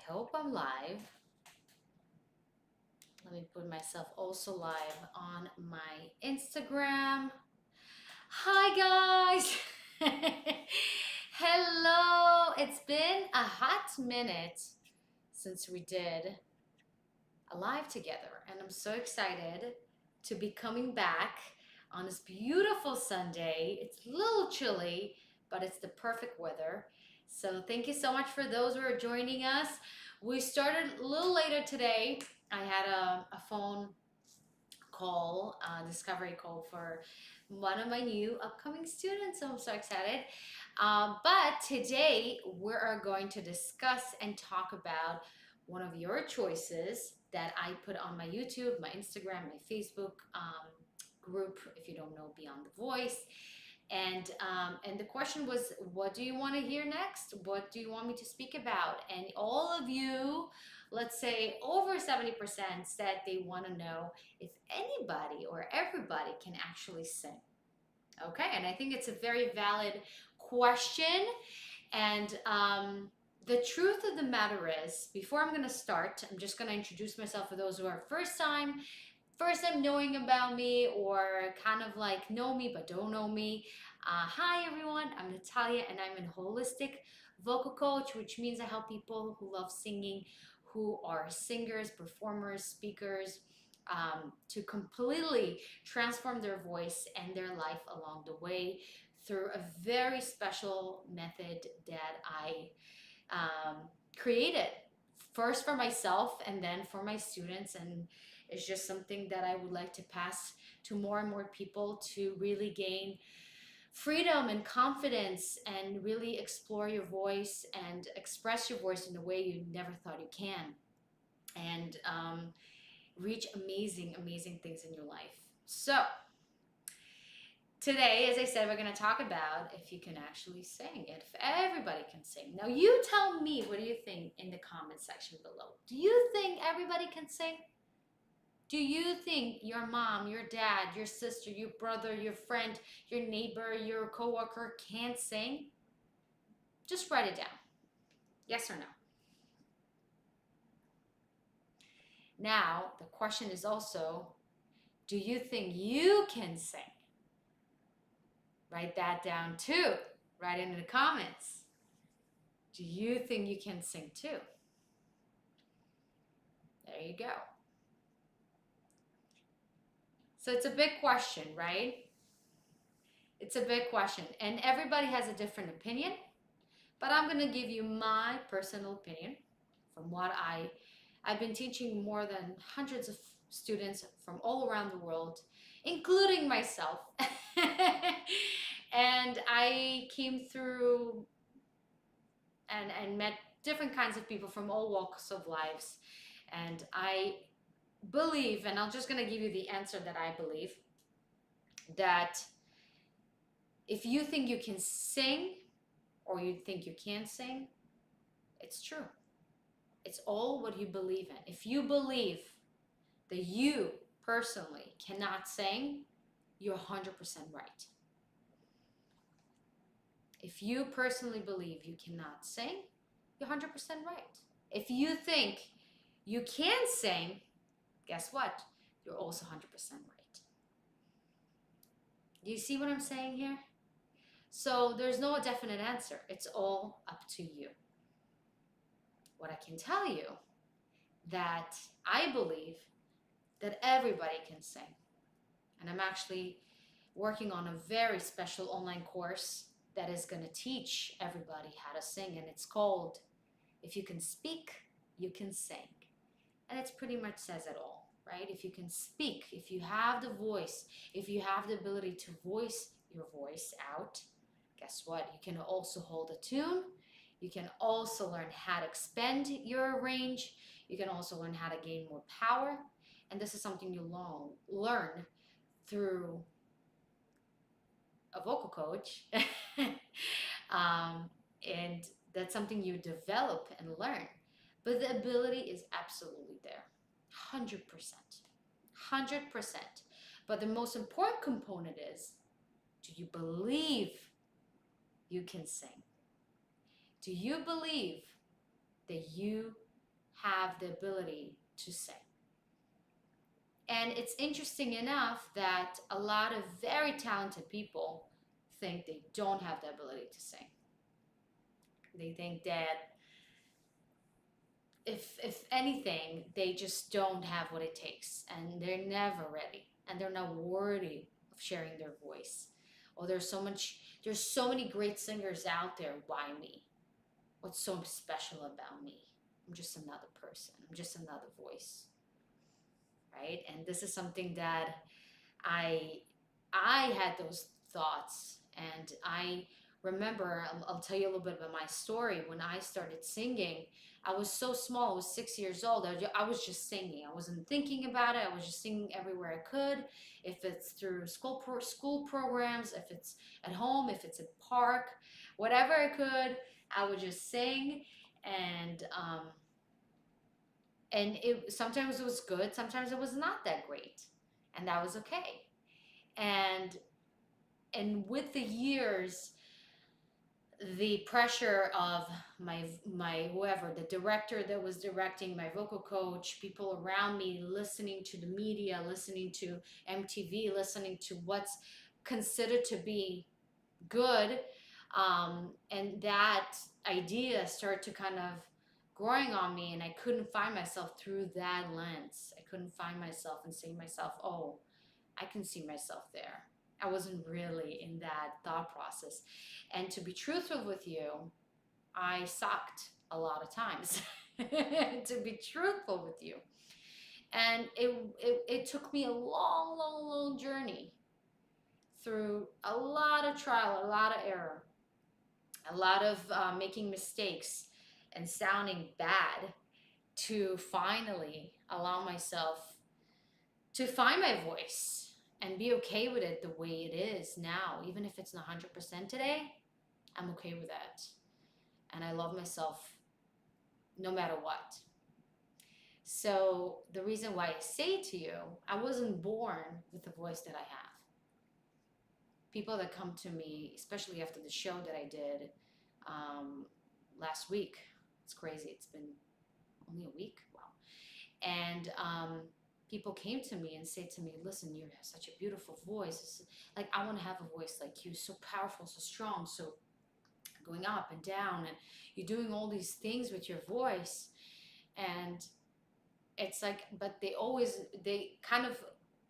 hope I'm live. Let me put myself also live on my Instagram. Hi, guys. Hello. It's been a hot minute since we did a live together, and I'm so excited to be coming back on this beautiful Sunday. It's a little chilly, but it's the perfect weather. So, thank you so much for those who are joining us. We started a little later today. I had a phone call, discovery call for one of my new upcoming students. So I'm so excited. But today we are going to discuss and talk about one of your choices that I put on my YouTube, my Instagram, my Facebook group. If you don't know, Beyond the Voice. And the question was, what do you want to hear next? What do you want me to speak about? And all of you, let's say over 70%, said they want to know if anybody or everybody can actually sing. Okay, and I think it's a very valid question. And the truth of the matter is, before I'm going to start, I'm just going to introduce myself for those who are first time knowing about me, or kind of like know me but don't know me. Hi everyone, I'm Natalia, and I'm a holistic vocal coach, which means I help people who love singing, who are singers, performers, speakers, to completely transform their voice and their life along the way through a very special method that I created first for myself and then for my students. And it's just something that I would like to pass to more and more people to really gain freedom and confidence and really explore your voice and express your voice in a way you never thought you can, and reach amazing, amazing things in your life. So, today, as I said, we're going to talk about if you can actually sing, if everybody can sing. Now, you tell me, what do you think in the comment section below? Do you think everybody can sing? Do you think your mom, your dad, your sister, your brother, your friend, your neighbor, your coworker can sing? Just write it down. Yes or no? Now, the question is also, do you think you can sing? Write that down too. Write it in the comments. Do you think you can sing too? There you go. So it's a big question, right? It's a big question. And everybody has a different opinion. But I'm going to give you my personal opinion from what I've been teaching more than hundreds of students from all around the world, including myself. And I came through and met different kinds of people from all walks of lives. And I believe, and I'm just going to give you the answer that I believe, that if you think you can sing or you think you can't sing, it's true. It's all what you believe in. If you believe that you personally cannot sing, you're 100% right. If you personally believe you cannot sing, you're 100% right. If you think you can sing, guess what? You're also 100% right. Do you see what I'm saying here? So there's no definite answer. It's all up to you. What I can tell you, that I believe that everybody can sing. And I'm actually working on a very special online course that is going to teach everybody how to sing. And it's called If You Can Speak, You Can Sing. And it pretty much says it all, right? If you can speak, if you have the voice, if you have the ability to voice your voice out, guess what? You can also hold a tune. You can also learn how to expand your range. You can also learn how to gain more power. And this is something you learn through a vocal coach. And that's something you develop and learn. But the ability is absolutely there. 100%. 100%. But the most important component is, do you believe you can sing? Do you believe that you have the ability to sing. And it's interesting enough that a lot of very talented people think they don't have the ability to sing. They think that if anything, they just don't have what it takes, and they're never ready, and they're not worthy of sharing their voice. Oh, there's so many great singers out there. Why me? What's so special about me? I'm just another person. I'm just another voice, right? And this is something that I I had those thoughts, and I remember. I'll tell you a little bit about my story. When I started singing, I was so small. I was 6 years old. I was just singing. I wasn't thinking about it. I was just singing everywhere I could. If it's through school programs, if it's at home, if it's at park, whatever I could, I would just sing. And it sometimes it was good. Sometimes it was not that great, and that was okay. And with the years, the pressure of my whoever, the director that was directing, my vocal coach, people around me, listening to the media, listening to MTV, listening to what's considered to be good, and that idea started to kind of growing on me, and I couldn't find myself through that lens. I couldn't find myself and say to myself, oh, I can see myself there. I wasn't really in that thought process. And to be truthful with you, I sucked a lot of times, to be truthful with you. And it took me a long, long, long journey through a lot of trial, a lot of error, a lot of making mistakes and sounding bad to finally allow myself to find my voice and be okay with it the way it is now. Even if it's not 100% today, I'm okay with that. And I love myself no matter what. So the reason why I say to you, I wasn't born with the voice that I have. People that come to me, especially after the show that I did last week, it's crazy. It's been only a week. Wow. And people came to me and said to me, listen, you have such a beautiful voice. It's like, I want to have a voice like you, so powerful, so strong, so going up and down, and you're doing all these things with your voice. And it's like, but they kind of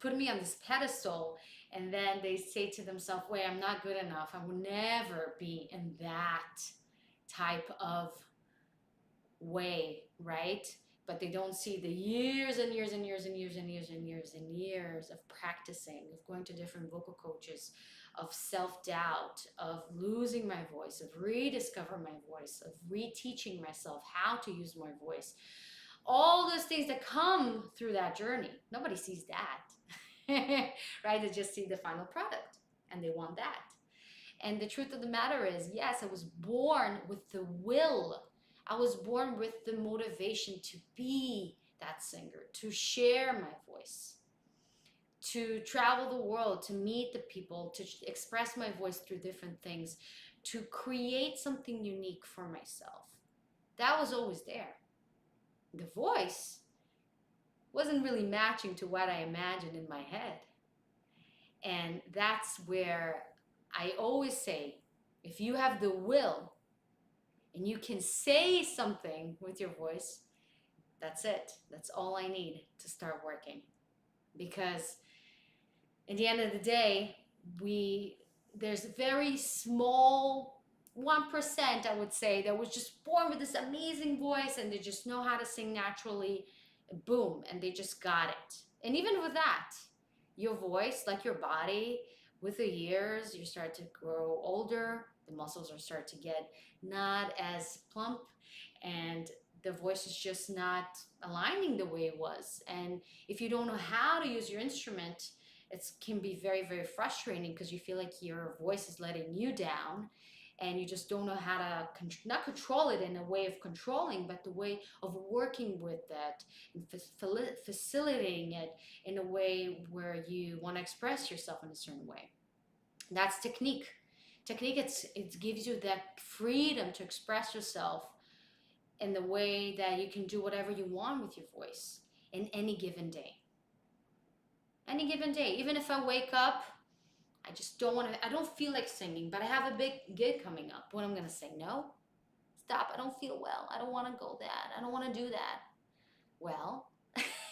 put me on this pedestal, and then they say to themselves, wait, I'm not good enough. I will never be in that type of way, right? But they don't see the years and years and years and years and years and years and years of practicing, of going to different vocal coaches, of self-doubt, of losing my voice, of rediscovering my voice, of reteaching myself how to use my voice. All those things that come through that journey. Nobody sees that, right? They just see the final product, and they want that. And the truth of the matter is, yes, I was born with the will. I was born with the motivation to be that singer, to share my voice, to travel the world, to meet the people, to express my voice through different things, to create something unique for myself. That was always there. The voice wasn't really matching to what I imagined in my head. And that's where I always say, if you have the will and you can say something with your voice, that's it. That's all I need to start working. Because at the end of the day, there's a very small 1%, I would say, that was just born with this amazing voice and they just know how to sing naturally. Boom, and they just got it. And even with that, your voice, like your body, with the years, you start to grow older, the muscles are start to get not as plump, and the voice is just not aligning the way it was. And if you don't know how to use your instrument, it can be very, very frustrating because you feel like your voice is letting you down, and you just don't know how to not control it in a way of controlling, but the way of working with that and facilitating it in a way where you want to express yourself in a certain way. That's technique. Technique, it gives you that freedom to express yourself in the way that you can do whatever you want with your voice in any given day. Any given day. Even if I wake up, I just don't want to, I don't feel like singing, but I have a big gig coming up. What I'm going to say? No, stop. I don't feel well. I don't want to go that. I don't want to do that. Well,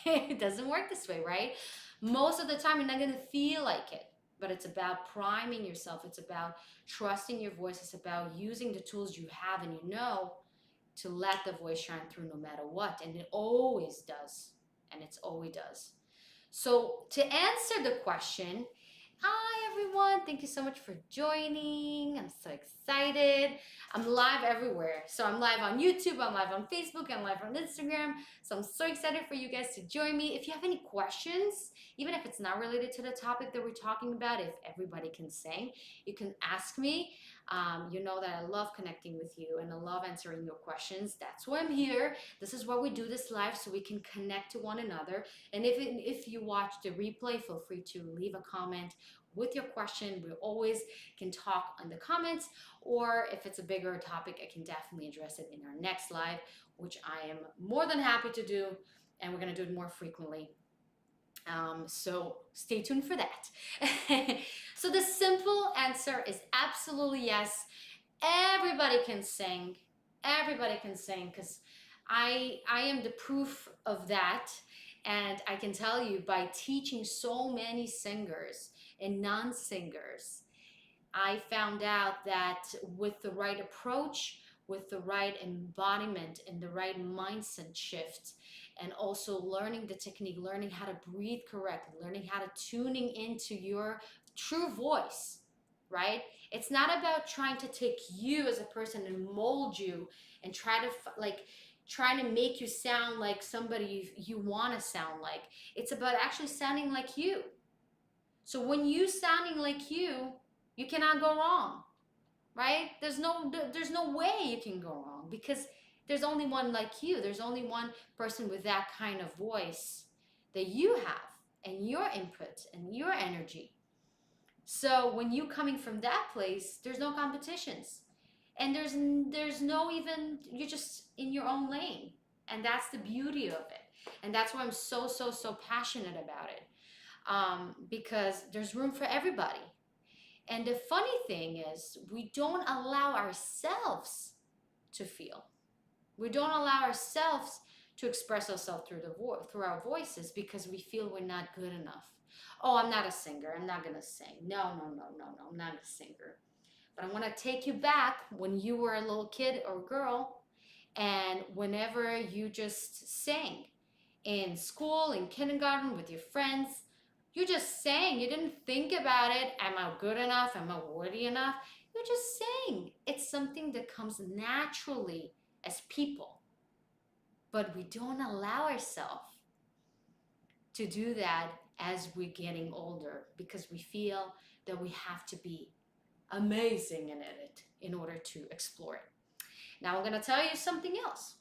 it doesn't work this way, right? Most of the time, you're not going to feel like it. But it's about priming yourself. It's about trusting your voice. It's about using the tools you have and you know to let the voice shine through no matter what. And it always does. And it's always does. So to answer the question, hi everyone, thank you so much for joining. I'm so excited. I'm live everywhere. So I'm live on YouTube, I'm live on Facebook, I'm live on Instagram. So I'm so excited for you guys to join me. If you have any questions, even if it's not related to the topic that we're talking about, if everybody can sing, you can ask me. You know that I love connecting with you and I love answering your questions. That's why I'm here. This is why we do this live, so we can connect to one another. And if you watch the replay, feel free to leave a comment with your question. We always can talk in the comments, or if it's a bigger topic, I can definitely address it in our next live, which I am more than happy to do, and we're going to do it more frequently. So stay tuned for that. So the simple answer is absolutely yes. Everybody can sing. Everybody can sing, because I am the proof of that. And I can tell you, by teaching so many singers and non-singers, I found out that with the right approach, with the right embodiment and the right mindset shift, and also learning the technique, learning how to breathe correctly, learning how to tuning into your true voice, right? It's not about trying to take you as a person and mold you and trying to make you sound like somebody you want to sound like. It's about actually sounding like you. So when you sounding like you cannot go wrong, right? There's no way you can go wrong, because there's only one like you. There's only one person with that kind of voice that you have, and your input and your energy. So when you coming from that place, there's no competitions, and there's no even, you're just in your own lane, and that's the beauty of it. And that's why I'm so passionate about it, because there's room for everybody. And the funny thing is, we don't allow ourselves to feel. We don't allow ourselves to express ourselves through our voices, because we feel we're not good enough. Oh, I'm not a singer. I'm not going to sing. No, I'm not a singer. But I want to take you back when you were a little kid or girl, and whenever you just sang in school, in kindergarten, with your friends, you just sang. You didn't think about it. Am I good enough? Am I worthy enough? You just sang. It's something that comes naturally as people. But we don't allow ourselves to do that as we're getting older, because we feel that we have to be amazing in it in order to explore it. Now I'm going to tell you something else.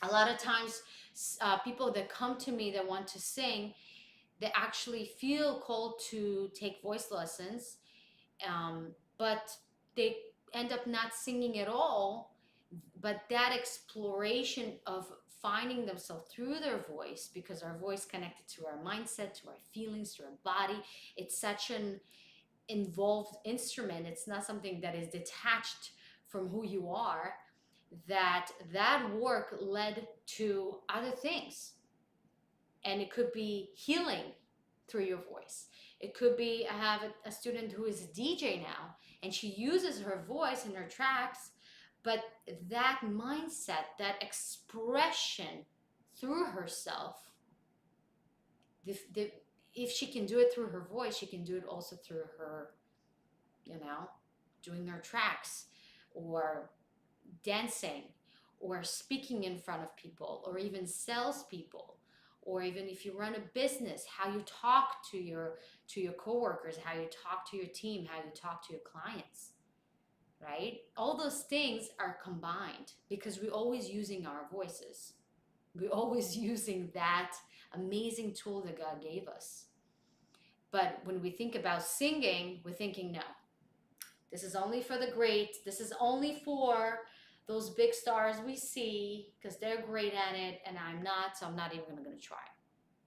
A lot of times, people that come to me that want to sing, they actually feel called to take voice lessons, but they end up not singing at all. But that exploration of finding themselves through their voice, because our voice connected to our mindset, to our feelings, to our body, it's such an involved instrument. It's not something that is detached from who you are. That work led to other things. And it could be healing through your voice. It could be, I have a student who is a DJ now, and she uses her voice in her tracks, but that mindset, that expression through herself, if she can do it through her voice, she can do it also through her, doing her tracks, or dancing, or speaking in front of people, or even salespeople, or even if you run a business, how you talk to your coworkers, how you talk to your team, how you talk to your clients, right? All those things are combined, because we're always using our voices. We're always using that amazing tool that God gave us. But when we think about singing, we're thinking, no, this is only for the great. This is only for those big stars we see because they're great at it and I'm not, so I'm not even going to try.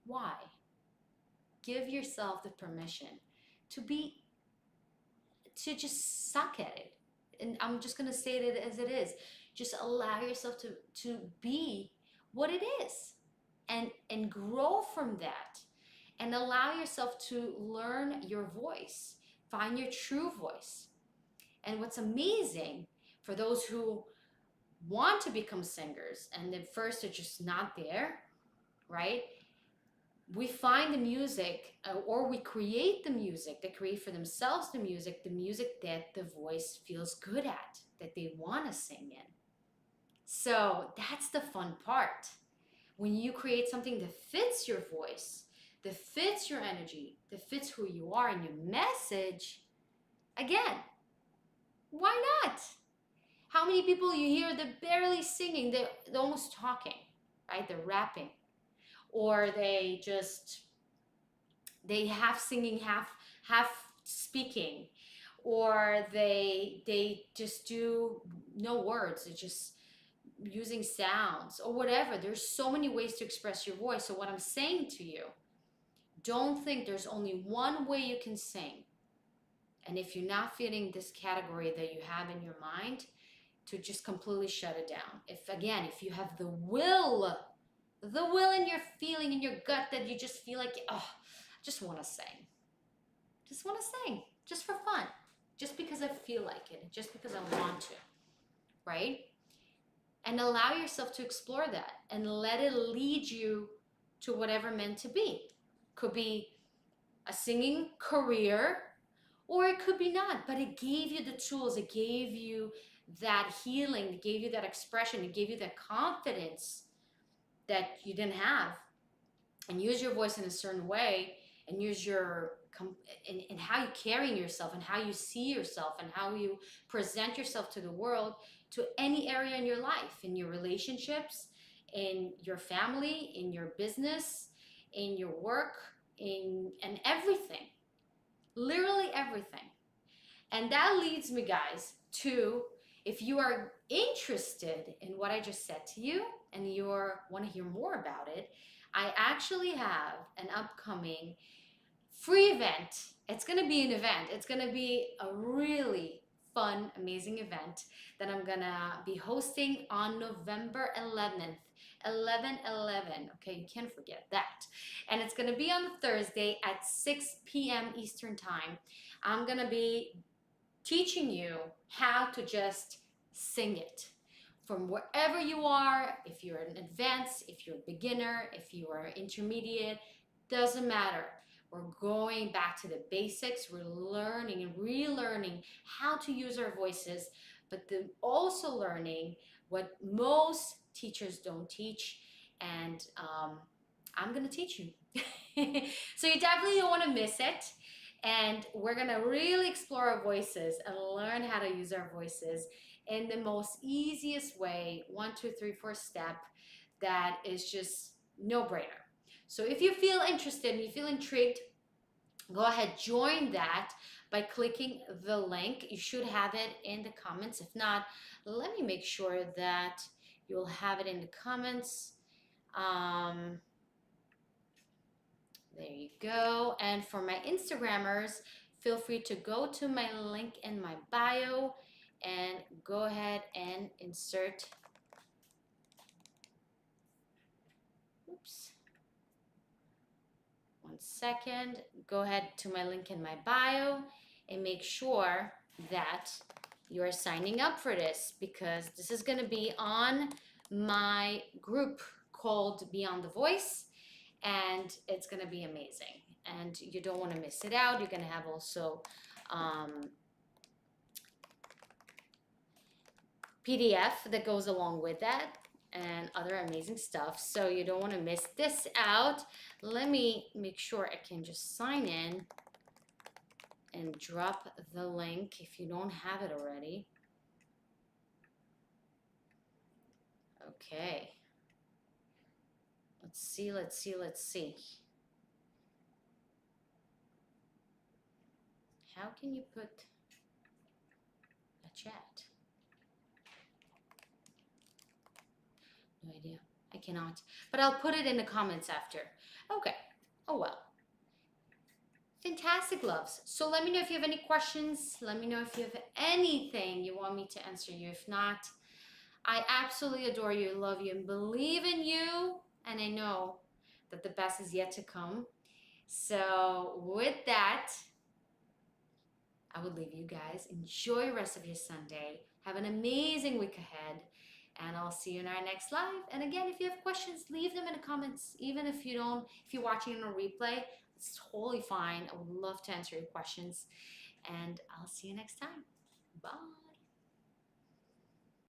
Why? Give yourself the permission to be, to just suck at it. And I'm just going to say it as it is. Just allow yourself to be what it is and grow from that and allow yourself to learn your voice, find your true voice. And what's amazing for those who want to become singers and at first they're just not there, right? We find the music or we create the music, they create for themselves the music that the voice feels good at, that they want to sing in. So that's the fun part. When you create something that fits your voice, that fits your energy, that fits who you are and your message, again, why not? How many people you hear, they're barely singing, they're almost talking, right? They're rapping. Or they half singing, half speaking. Or they just do no words, they're just using sounds or whatever. There's so many ways to express your voice. So what I'm saying to you, don't think there's only one way you can sing. And if you're not fitting this category that you have in your mind, to just completely shut it down. If you have the will in your feeling, in your gut, that you just feel like, oh, I just want to sing. Just want to sing, just for fun. Just because I feel like it, just because I want to, right? And allow yourself to explore that and let it lead you to whatever meant to be. Could be a singing career, or it could be not, but it gave you the tools, it gave you that healing, it gave you that expression, it gave you that confidence that you didn't have. And use your voice in a certain way, and use your in how you're carrying yourself and how you see yourself and how you present yourself to the world, to any area in your life, in your relationships, in your family, in your business, in your work, and everything, literally everything. And that leads me, guys, to, if you are interested in what I just said to you and you want to hear more about it, I actually have an upcoming free event. It's going to be an event. It's going to be a really fun, amazing event that I'm going to be hosting on November 11th. 11/11. Okay, you can't forget that. And it's going to be on Thursday at 6 p.m. Eastern Time. I'm going to be teaching you how to just sing it from wherever you are. If you're an advanced, if you're a beginner, if you are intermediate, doesn't matter. We're going back to the basics. We're learning and relearning how to use our voices, but also learning what most teachers don't teach. And I'm going to teach you. So you definitely don't want to miss it. And we're going to really explore our voices and learn how to use our voices in the most easiest way, 1, 2, 3, 4 step, that is just no brainer. So if you feel interested and you feel intrigued, go ahead, join that by clicking the link. You should have it in the comments. If not, let me make sure that you'll have it in the comments. There you go. And for my Instagrammers, feel free to go to my link in my bio and go ahead and insert. Oops. 1 second. Go ahead to my link in my bio and make sure that you're signing up for this, because this is going to be on my group called Beyond the Voice. And it's going to be amazing. And you don't want to miss it out. You're going to have also PDF that goes along with that and other amazing stuff. So you don't want to miss this out. Let me make sure I can just sign in and drop the link if you don't have it already. Okay. Let's see. How can you put a chat? no idea. I cannot. But I'll put it in the comments after. Okay. Oh well. Fantastic, loves. So let me know if you have any questions. Let me know if you have anything you want me to answer you. If not, I absolutely adore you, love you, and believe in you. And I know that the best is yet to come. So with that, I would leave you guys. Enjoy the rest of your Sunday. Have an amazing week ahead. And I'll see you in our next live. And again, if you have questions, leave them in the comments. Even if you don't, if you're watching on a replay, it's totally fine. I would love to answer your questions. And I'll see you next time. Bye.